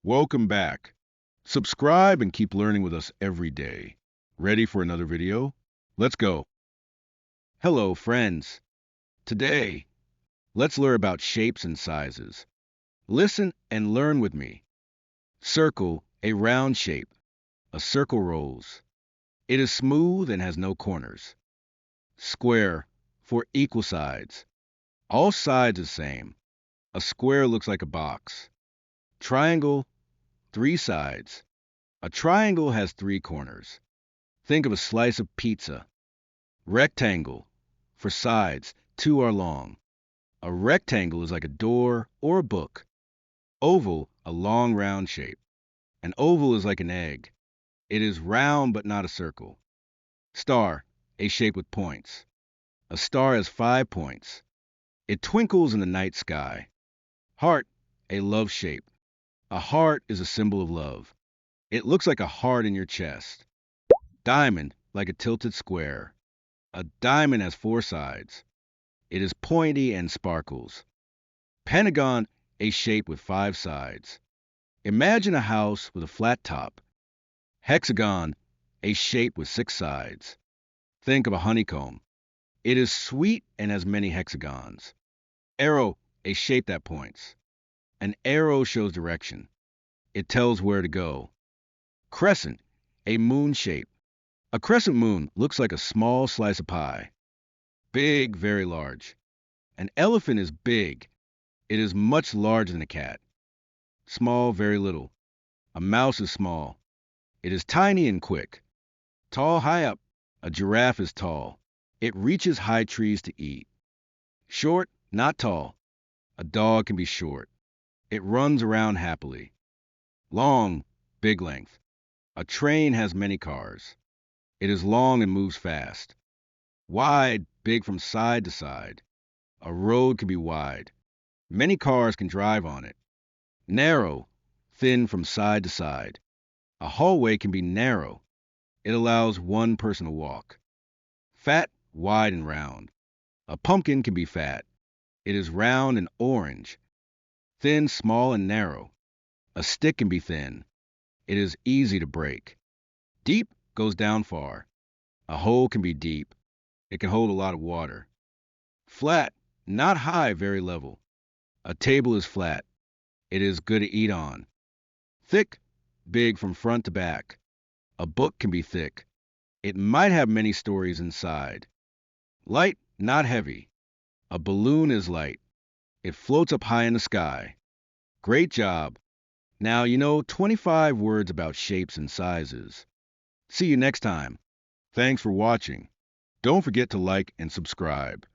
Welcome back. Subscribe and keep learning with us every day. Ready for another video? Let's go. Hello, friends. Today, let's learn about shapes and sizes. Listen and learn with me. Circle, a round shape. A circle rolls. It is smooth and has no corners. Square, for equal sides. All sides the same. A square looks like a box. Triangle, three sides. A triangle has three corners. Think of a slice of pizza. Rectangle. For sides, two are long. A rectangle is like a door or a book. Oval, a long round shape. An oval is like an egg. It is round but not a circle. Star, a shape with points. A star has 5 points. It twinkles in the night sky. Heart, a love shape. A heart is a symbol of love. It looks like a heart in your chest. Diamond, like a tilted square. A diamond has 4 sides. It is pointy and sparkles. Pentagon, a shape with 5 sides. Imagine a house with a flat top. Hexagon, a shape with 6 sides. Think of a honeycomb. It is sweet and has many hexagons. Arrow, a shape that points. An arrow shows direction. It tells where to go. Crescent, a moon shape. A crescent moon looks like a small slice of pie. Big, very large. An elephant is big. It is much larger than a cat. Small, very little. A mouse is small. It is tiny and quick. Tall, high up. A giraffe is tall. It reaches high trees to eat. Short, not tall. A dog can be short. It runs around happily. Long, big length. A train has many cars. It is long and moves fast. Wide, big from side to side. A road can be wide. Many cars can drive on it. Narrow, thin from side to side. A hallway can be narrow. It allows one person to walk. Fat, wide and round. A pumpkin can be fat. It is round and orange. Thin, small and narrow. A stick can be thin. It is easy to break. Deep goes down far. A hole can be deep. It can hold a lot of water. Flat, not high, very level. A table is flat. It is good to eat on. Thick, big from front to back. A book can be thick. It might have many stories inside. Light, not heavy. A balloon is light. It floats up high in the sky. Great job. Now you know 25 words about shapes and sizes. See you next time. Thanks for watching. Don't forget to like and subscribe.